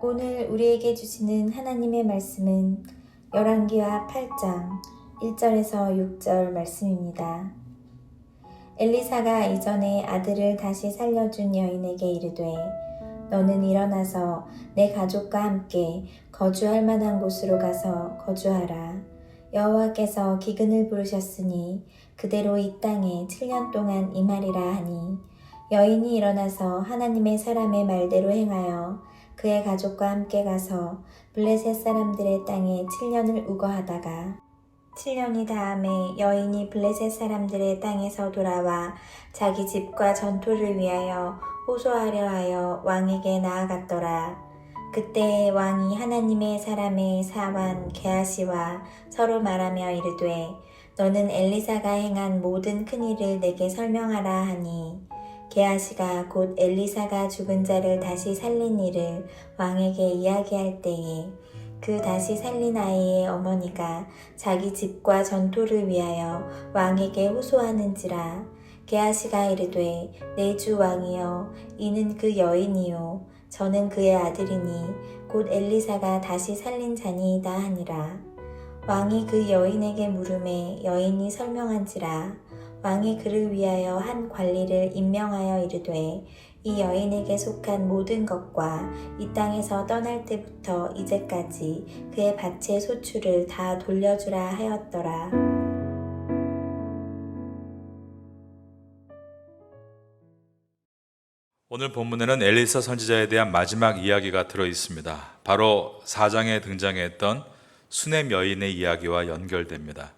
오늘 우리에게 주시는 하나님의 말씀은 열왕기하 8장 1절에서 6절 말씀입니다. 엘리사가 이전에 아들을 다시 살려준 여인에게 이르되 너는 일어나서 내 가족과 함께 거주할 만한 곳으로 가서 거주하라. 여호와께서 기근을 부르셨으니 그대로 이 땅에 7년 동안 임하리라 하니 여인이 일어나서 하나님의 사람의 말대로 행하여 그의 가족과 함께 가서 블레셋 사람들의 땅에 7년을 우거하다가 7년이 다음에 여인이 블레셋 사람들의 땅에서 돌아와 자기 집과 전토를 위하여 호소하려 하여 왕에게 나아갔더라. 그때 왕이 하나님의 사람의 사환 게하시와 서로 말하며 이르되 너는 엘리사가 행한 모든 큰 일을 내게 설명하라 하니 게하시가 곧 엘리사가 죽은 자를 다시 살린 일을 왕에게 이야기할 때에 그 다시 살린 아이의 어머니가 자기 집과 전토를 위하여 왕에게 호소하는지라. 게하시가 이르되 내 주 왕이여 이는 그 여인이요 저는 그의 아들이니 곧 엘리사가 다시 살린 자니이다 하니라. 왕이 그 여인에게 물음에 여인이 설명한지라. 왕이 그를 위하여 한 관리를 임명하여 이르되 이 여인에게 속한 모든 것과 이 땅에서 떠날 때부터 이제까지 그의 밭의 소출을 다 돌려주라 하였더라. 오늘 본문에는 엘리사 선지자에 대한 마지막 이야기가 들어 있습니다. 바로 4장에 등장했던 수넴 여인의 이야기와 연결됩니다.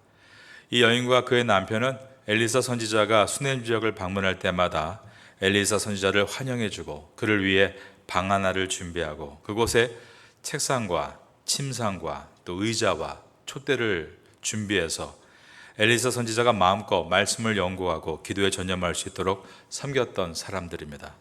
이 여인과 그의 남편은 엘리사 선지자가 수넴 지역을 방문할 때마다 엘리사 선지자를 환영해주고 그를 위해 방 하나를 준비하고 그곳에 책상과 침상과 또 의자와 촛대를 준비해서 엘리사 선지자가 마음껏 말씀을 연구하고 기도에 전념할 수 있도록 섬겼던 사람들입니다.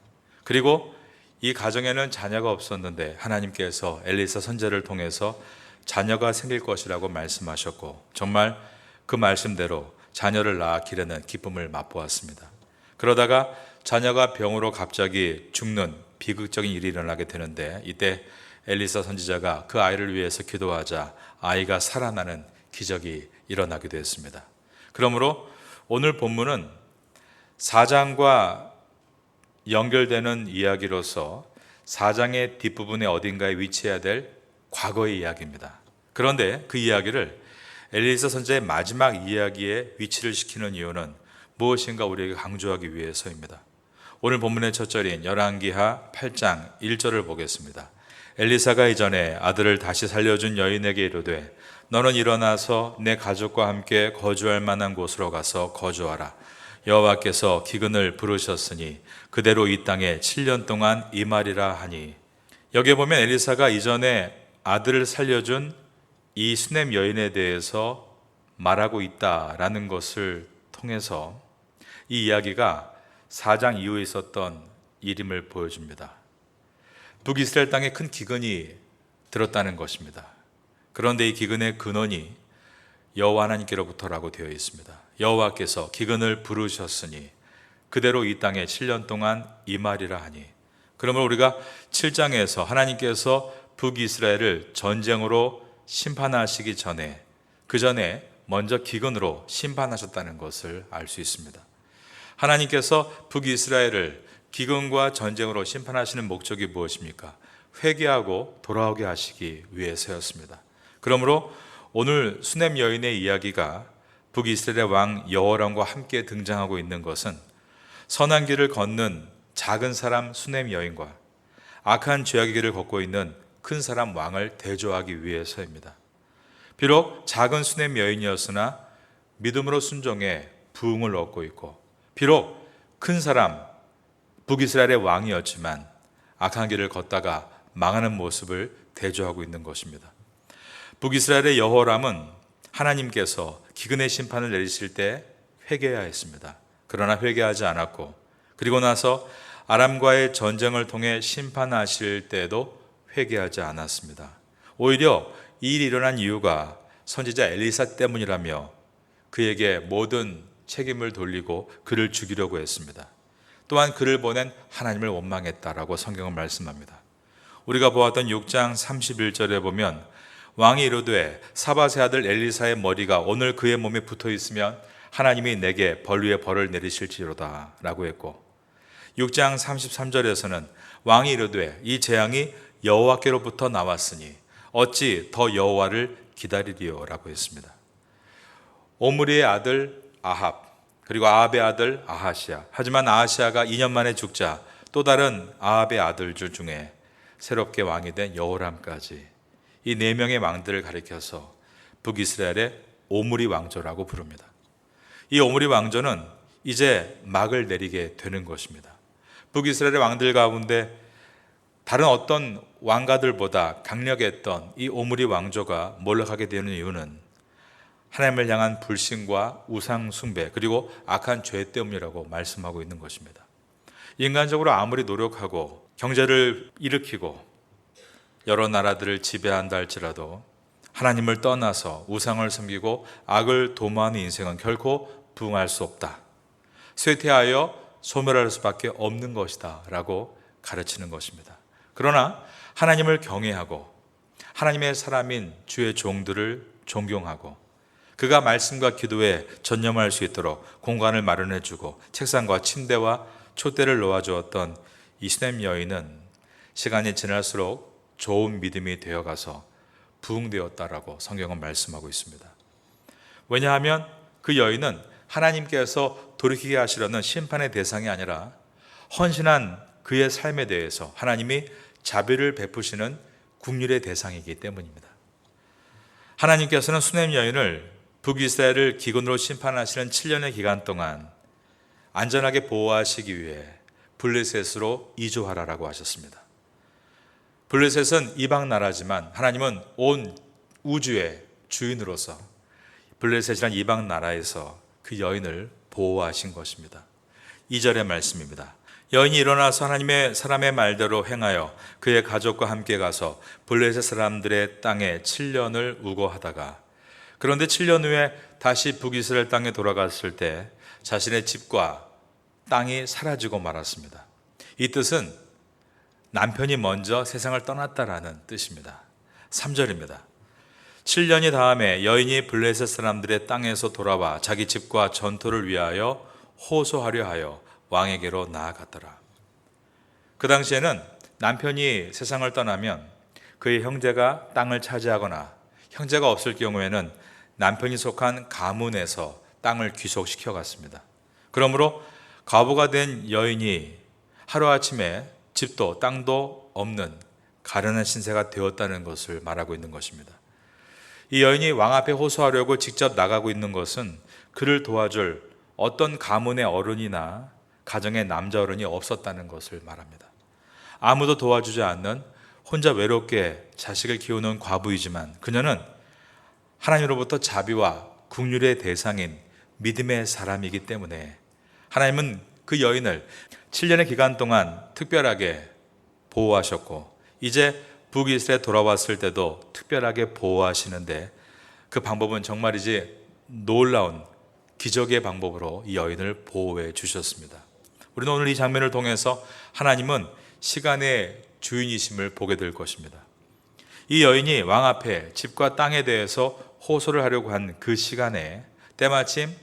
그리고 이 가정에는 자녀가 없었는데 하나님께서 엘리사 선지자를 통해서 자녀가 생길 것이라고 말씀하셨고 정말 그 말씀대로 자녀를 낳아 기르는 기쁨을 맛보았습니다. 그러다가 자녀가 병으로 갑자기 죽는 비극적인 일이 일어나게 되는데 이때 엘리사 선지자가 그 아이를 위해서 기도하자 아이가 살아나는 기적이 일어나게 되었습니다. 그러므로 오늘 본문은 4장과 연결되는 이야기로서 4장의 뒷부분에 어딘가에 위치해야 될 과거의 이야기입니다. 그런데 그 이야기를 엘리사 선지자의 마지막 이야기에 위치를 시키는 이유는 무엇인가 우리에게 강조하기 위해서입니다. 오늘 본문의 첫 절인 열왕기하 8장 1절을 보겠습니다. 엘리사가 이전에 아들을 다시 살려준 여인에게 이르되 너는 일어나서 내 가족과 함께 거주할 만한 곳으로 가서 거주하라. 여호와께서 기근을 부르셨으니 그대로 이 땅에 7년 동안 임하리라 하니. 여기에 보면 엘리사가 이전에 아들을 살려준 이 수넴 여인에 대해서 말하고 있다라는 것을 통해서 이 이야기가 4장 이후에 있었던 일임을 보여줍니다. 북이스라엘 땅에 큰 기근이 들었다는 것입니다. 그런데 이 기근의 근원이 여호와 하나님께로부터라고 되어 있습니다. 여호와께서 기근을 부르셨으니 그대로 이 땅에 7년 동안 임하리라 하니. 그러면 우리가 7장에서 하나님께서 북이스라엘을 전쟁으로 심판하시기 전에 그 전에 먼저 기근으로 심판하셨다는 것을 알 수 있습니다. 하나님께서 북이스라엘을 기근과 전쟁으로 심판하시는 목적이 무엇입니까? 회개하고 돌아오게 하시기 위해서였습니다. 그러므로 오늘 수넴 여인의 이야기가 북이스라엘의 왕 여호람과 함께 등장하고 있는 것은 선한 길을 걷는 작은 사람 수넴 여인과 악한 죄악의 길을 걷고 있는 큰 사람 왕을 대조하기 위해서입니다. 비록 작은 수넴 여인이었으나 믿음으로 순종해 부흥을 얻고 있고, 비록 큰 사람 북이스라엘의 왕이었지만 악한 길을 걷다가 망하는 모습을 대조하고 있는 것입니다. 북이스라엘의 여호람은 하나님께서 기근의 심판을 내리실 때 회개해야 했습니다. 그러나 회개하지 않았고, 그리고 나서 아람과의 전쟁을 통해 심판하실 때에도 회개하지 않았습니다. 오히려 이 일이 일어난 이유가 선지자 엘리사 때문이라며 그에게 모든 책임을 돌리고 그를 죽이려고 했습니다. 또한 그를 보낸 하나님을 원망했다라고 성경은 말씀합니다. 우리가 보았던 6장 31절에 보면 왕이 이르되 사밧의 아들 엘리사의 머리가 오늘 그의 몸에 붙어 있으면 하나님이 내게 벌 위에 벌을 내리실지로다 라고 했고, 6장 33절에서는 왕이 이르되 이 재앙이 여호와께로부터 나왔으니 어찌 더 여호와를 기다리리요 라고 했습니다. 오므리의 아들 아합, 그리고 아합의 아들 아하시아. 하지만 아하시아가 2년 만에 죽자 또 다른 아합의 아들들 중에 새롭게 왕이 된 여호람까지, 이 4명의 왕들을 가리켜서 북이스라엘의 오므리 왕조라고 부릅니다. 이 오므리 왕조는 이제 막을 내리게 되는 것입니다. 북이스라엘의 왕들 가운데 다른 어떤 왕가들보다 강력했던 이 오므리 왕조가 몰락하게 되는 이유는 하나님을 향한 불신과 우상 숭배, 그리고 악한 죄 때문이라고 말씀하고 있는 것입니다. 인간적으로 아무리 노력하고 경제를 일으키고 여러 나라들을 지배한다 할지라도 하나님을 떠나서 우상을 섬기고 악을 도모하는 인생은 결코 부응할 수 없다, 쇠퇴하여 소멸할 수밖에 없는 것이다 라고 가르치는 것입니다. 그러나 하나님을 경외하고 하나님의 사람인 주의 종들을 존경하고 그가 말씀과 기도에 전념할 수 있도록 공간을 마련해 주고 책상과 침대와 촛대를 놓아주었던 이 수넴 여인은 시간이 지날수록 좋은 믿음이 되어가서 부흥되었다라고 성경은 말씀하고 있습니다. 왜냐하면 그 여인은 하나님께서 돌이키게 하시려는 심판의 대상이 아니라 헌신한 그의 삶에 대해서 하나님이 자비를 베푸시는 국률의 대상이기 때문입니다. 하나님께서는 수넴 여인을 북이스라엘을 기근으로 심판하시는 7년의 기간 동안 안전하게 보호하시기 위해 블레셋으로 이주하라라고 하셨습니다. 블레셋은 이방 나라지만 하나님은 온 우주의 주인으로서 블레셋이란 이방 나라에서 그 여인을 보호하신 것입니다. 2절의 말씀입니다. 여인이 일어나서 하나님의 사람의 말대로 행하여 그의 가족과 함께 가서 블레셋 사람들의 땅에 7년을 우거하다가, 그런데 7년 후에 다시 북이스라엘 땅에 돌아갔을 때 자신의 집과 땅이 사라지고 말았습니다. 이 뜻은 남편이 먼저 세상을 떠났다라는 뜻입니다. 3절입니다. 7년이 다음에 여인이 블레셋 사람들의 땅에서 돌아와 자기 집과 전토를 위하여 호소하려 하여 왕에게로 나아갔더라. 그 당시에는 남편이 세상을 떠나면 그의 형제가 땅을 차지하거나 형제가 없을 경우에는 남편이 속한 가문에서 땅을 귀속시켜 갔습니다. 그러므로 과부가 된 여인이 하루아침에 집도 땅도 없는 가련한 신세가 되었다는 것을 말하고 있는 것입니다. 이 여인이 왕 앞에 호소하려고 직접 나가고 있는 것은 그를 도와줄 어떤 가문의 어른이나 가정의 남자 어른이 없었다는 것을 말합니다. 아무도 도와주지 않는 혼자 외롭게 자식을 키우는 과부이지만 그녀는 하나님으로부터 자비와 긍휼의 대상인 믿음의 사람이기 때문에 하나님은 그 여인을 7년의 기간 동안 특별하게 보호하셨고 이제 북이스라엘에 돌아왔을 때도 특별하게 보호하시는데 그 방법은 정말이지 놀라운 기적의 방법으로 이 여인을 보호해 주셨습니다. 우리는 오늘 이 장면을 통해서 하나님은 시간의 주인이심을 보게 될 것입니다. 이 여인이 왕 앞에 집과 땅에 대해서 호소를 하려고 한 그 시간에 때마침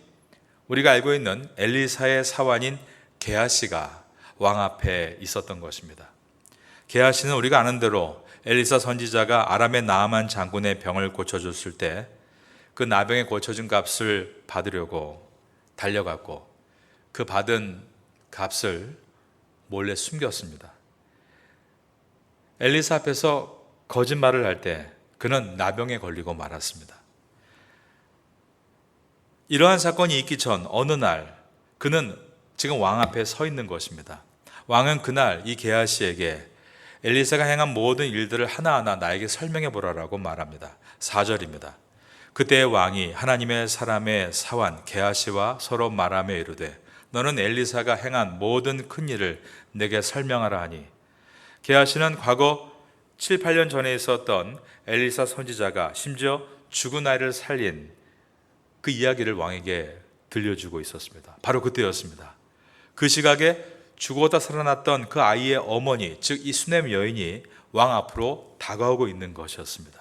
우리가 알고 있는 엘리사의 사환인 게하시가 왕 앞에 있었던 것입니다. 게하시는 우리가 아는 대로 엘리사 선지자가 아람의 나아만 장군의 병을 고쳐줬을 때 그 나병에 고쳐준 값을 받으려고 달려갔고 그 받은 값을 몰래 숨겼습니다. 엘리사 앞에서 거짓말을 할 때 그는 나병에 걸리고 말았습니다. 이러한 사건이 있기 전 어느 날 그는 지금 왕 앞에 서 있는 것입니다. 왕은 그날 이 게하시에게 엘리사가 행한 모든 일들을 하나하나 나에게 설명해 보라라고 말합니다. 4절입니다. 그때 왕이 하나님의 사람의 사환 게하시와 서로 말하며 이르되 너는 엘리사가 행한 모든 큰 일을 내게 설명하라 하니 게하시는 과거 7, 8년 전에 있었던 엘리사 선지자가 심지어 죽은 아이를 살린 그 이야기를 왕에게 들려주고 있었습니다. 바로 그때였습니다. 그 시각에 죽었다 살아났던 그 아이의 어머니, 즉 이 수넴 여인이 왕 앞으로 다가오고 있는 것이었습니다.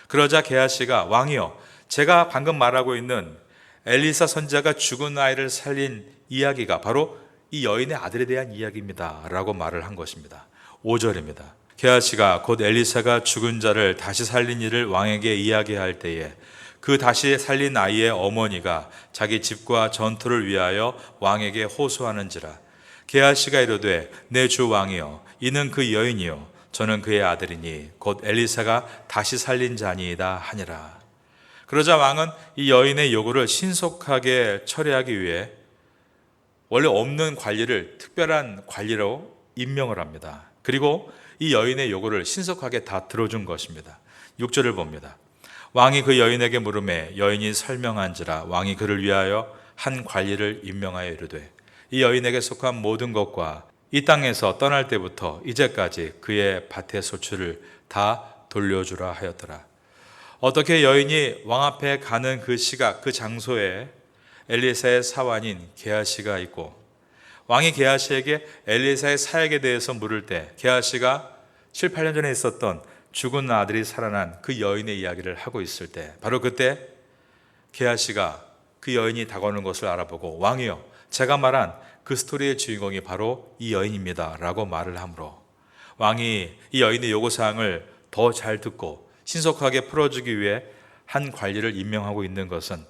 그러자 게하시가 왕이여, 제가 방금 말하고 있는 엘리사 선지자가 죽은 아이를 살린 이야기가 바로 이 여인의 아들에 대한 이야기입니다 라고 말을 한 것입니다. 5절입니다. 게하시가 곧 엘리사가 죽은 자를 다시 살린 일을 왕에게 이야기할 때에 그 다시 살린 아이의 어머니가 자기 집과 전투를 위하여 왕에게 호소하는지라. 게하시가 이르되 내 주 왕이여, 이는 그 여인이요 저는 그의 아들이니 곧 엘리사가 다시 살린 자니이다 하니라. 그러자 왕은 이 여인의 요구를 신속하게 처리하기 위해 원래 없는 관리를 특별한 관리로 임명을 합니다. 그리고 이 여인의 요구를 신속하게 다 들어준 것입니다. 6절을 봅니다. 왕이 그 여인에게 물으매 여인이 설명한지라. 왕이 그를 위하여 한 관리를 임명하여 이르되 이 여인에게 속한 모든 것과 이 땅에서 떠날 때부터 이제까지 그의 밭의 소출을 다 돌려주라 하였더라. 어떻게 여인이 왕 앞에 가는 그 시각, 그 장소에 엘리사의 사환인 게하시가 있고 왕이 게하시에게 엘리사의 사역에 대해서 물을 때 게하시가 7, 8년 전에 있었던 죽은 아들이 살아난 그 여인의 이야기를 하고 있을 때 바로 그때 게하시가 그 여인이 다가오는 것을 알아보고 왕이여, 제가 말한 그 스토리의 주인공이 바로 이 여인입니다 라고 말을 하므로 왕이 이 여인의 요구사항을 더 잘 듣고 신속하게 풀어주기 위해 한 관리를 임명하고 있는 것은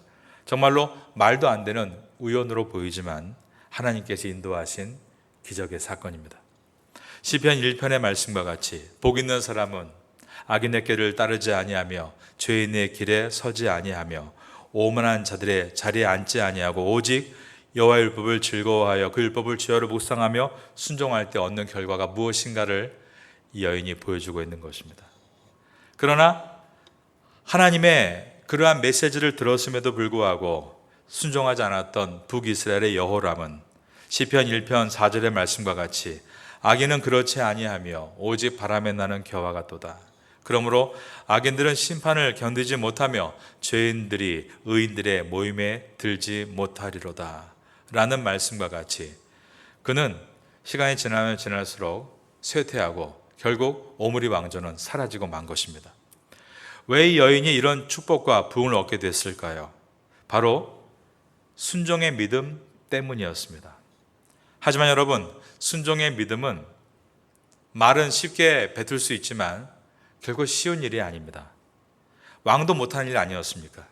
정말로 말도 안 되는 우연으로 보이지만 하나님께서 인도하신 기적의 사건입니다. 시편 1편의 말씀과 같이 복 있는 사람은 악인의 길을 따르지 아니하며 죄인의 길에 서지 아니하며 오만한 자들의 자리에 앉지 아니하고 오직 여호와의 율법을 즐거워하여 그 율법을 주야로 묵상하며 순종할 때 얻는 결과가 무엇인가를 이 여인이 보여주고 있는 것입니다. 그러나 하나님의 그러한 메시지를 들었음에도 불구하고 순종하지 않았던 북이스라엘의 여호람은 시편 1편 4절의 말씀과 같이 악인은 그렇지 아니하며 오직 바람에 나는 겨와 같도다. 그러므로 악인들은 심판을 견디지 못하며 죄인들이 의인들의 모임에 들지 못하리로다 라는 말씀과 같이 그는 시간이 지나면 지날수록 쇠퇴하고 결국 오므리 왕조는 사라지고 만 것입니다. 왜 이 여인이 이런 축복과 부흥을 얻게 됐을까요? 바로 순종의 믿음 때문이었습니다. 하지만 여러분, 순종의 믿음은 말은 쉽게 뱉을 수 있지만 결코 쉬운 일이 아닙니다. 왕도 못하는 일 아니었습니까?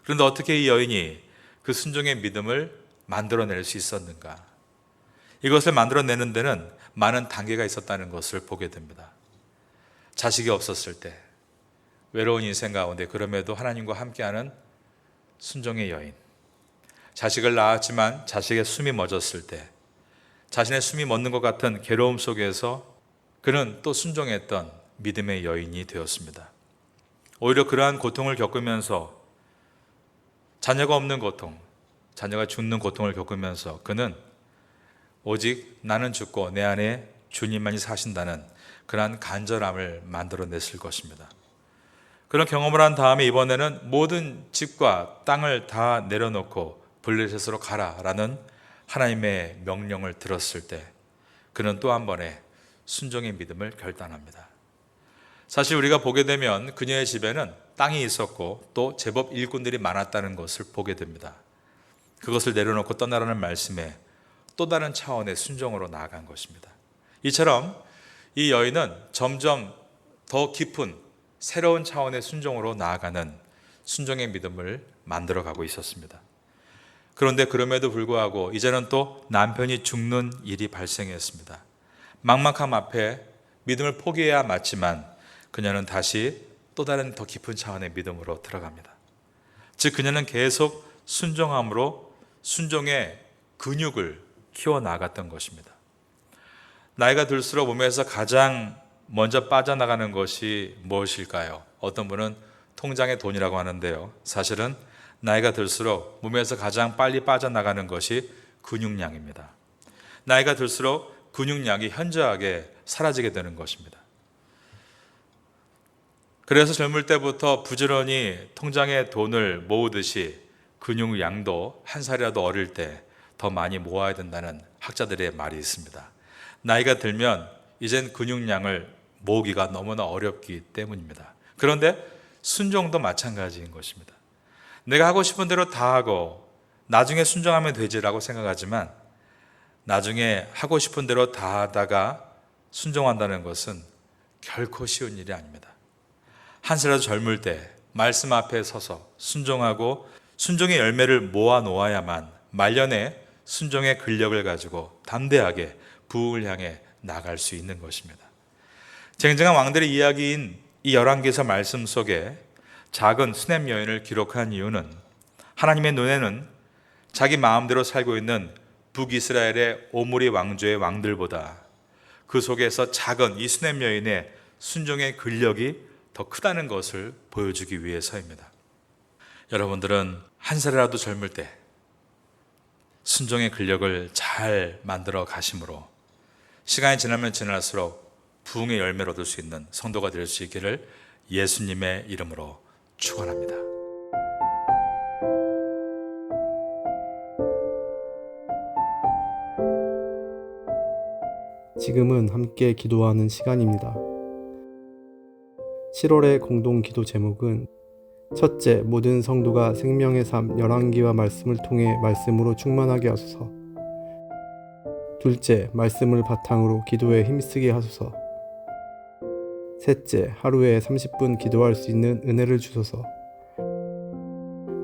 그런데 어떻게 이 여인이 그 순종의 믿음을 만들어낼 수 있었는가? 이것을 만들어내는 데는 많은 단계가 있었다는 것을 보게 됩니다. 자식이 없었을 때, 외로운 인생 가운데 그럼에도 하나님과 함께하는 순종의 여인. 자식을 낳았지만 자식의 숨이 멎었을 때, 자신의 숨이 멎는 것 같은 괴로움 속에서 그는 또 순종했던 믿음의 여인이 되었습니다. 오히려 그러한 고통을 겪으면서 자녀가 없는 고통, 자녀가 죽는 고통을 겪으면서 그는 오직 나는 죽고 내 안에 주님만이 사신다는 그러한 간절함을 만들어냈을 것입니다. 그런 경험을 한 다음에 이번에는 모든 집과 땅을 다 내려놓고 블레셋으로 가라라는 하나님의 명령을 들었을 때 그는 또 한 번의 순종의 믿음을 결단합니다. 사실 우리가 보게 되면 그녀의 집에는 땅이 있었고 또 제법 일꾼들이 많았다는 것을 보게 됩니다. 그것을 내려놓고 떠나라는 말씀에 또 다른 차원의 순종으로 나아간 것입니다. 이처럼 이 여인은 점점 더 깊은 새로운 차원의 순종으로 나아가는 순종의 믿음을 만들어가고 있었습니다. 그런데 그럼에도 불구하고 이제는 또 남편이 죽는 일이 발생했습니다. 막막함 앞에 믿음을 포기해야 맞지만 그녀는 다시 또 다른 더 깊은 차원의 믿음으로 들어갑니다. 즉 그녀는 계속 순종함으로 순종의 근육을 키워나갔던 것입니다. 나이가 들수록 몸에서 가장 먼저 빠져나가는 것이 무엇일까요? 어떤 분은 통장의 돈이라고 하는데요. 사실은 나이가 들수록 몸에서 가장 빨리 빠져나가는 것이 근육량입니다. 나이가 들수록 근육량이 현저하게 사라지게 되는 것입니다. 그래서 젊을 때부터 부지런히 통장에 돈을 모으듯이 근육량도 한 살이라도 어릴 때 더 많이 모아야 된다는 학자들의 말이 있습니다. 나이가 들면 이젠 근육량을 모으기가 너무나 어렵기 때문입니다. 그런데 순종도 마찬가지인 것입니다. 내가 하고 싶은 대로 다 하고 나중에 순종하면 되지라고 생각하지만 나중에 하고 싶은 대로 다 하다가 순종한다는 것은 결코 쉬운 일이 아닙니다. 한 살이라도 젊을 때 말씀 앞에 서서 순종하고 순종의 열매를 모아 놓아야만 말년에 순종의 근력을 가지고 담대하게 부흥을 향해 나갈 수 있는 것입니다. 쟁쟁한 왕들의 이야기인 이 열왕기서 말씀 속에 작은 수넴 여인을 기록한 이유는 하나님의 눈에는 자기 마음대로 살고 있는 북이스라엘의 오므리 왕조의 왕들보다 그 속에서 작은 이 수넴 여인의 순종의 근력이 더 크다는 것을 보여주기 위해서입니다. 여러분들은 한 살이라도 젊을 때 순종의 근력을 잘 만들어 가심으로 시간이 지나면 지날수록 부흥의 열매를 얻을 수 있는 성도가 될 수 있기를 예수님의 이름으로 축원합니다. 지금은 함께 기도하는 시간입니다. 7월의 공동 기도 제목은 첫째, 모든 성도가 생명의 삶 열왕기와 말씀을 통해 말씀으로 충만하게 하소서. 둘째, 말씀을 바탕으로 기도에 힘쓰게 하소서. 셋째, 하루에 30분 기도할 수 있는 은혜를 주소서.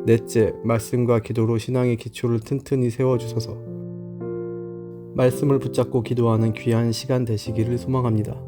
넷째, 말씀과 기도로 신앙의 기초를 튼튼히 세워주소서. 말씀을 붙잡고 기도하는 귀한 시간 되시기를 소망합니다.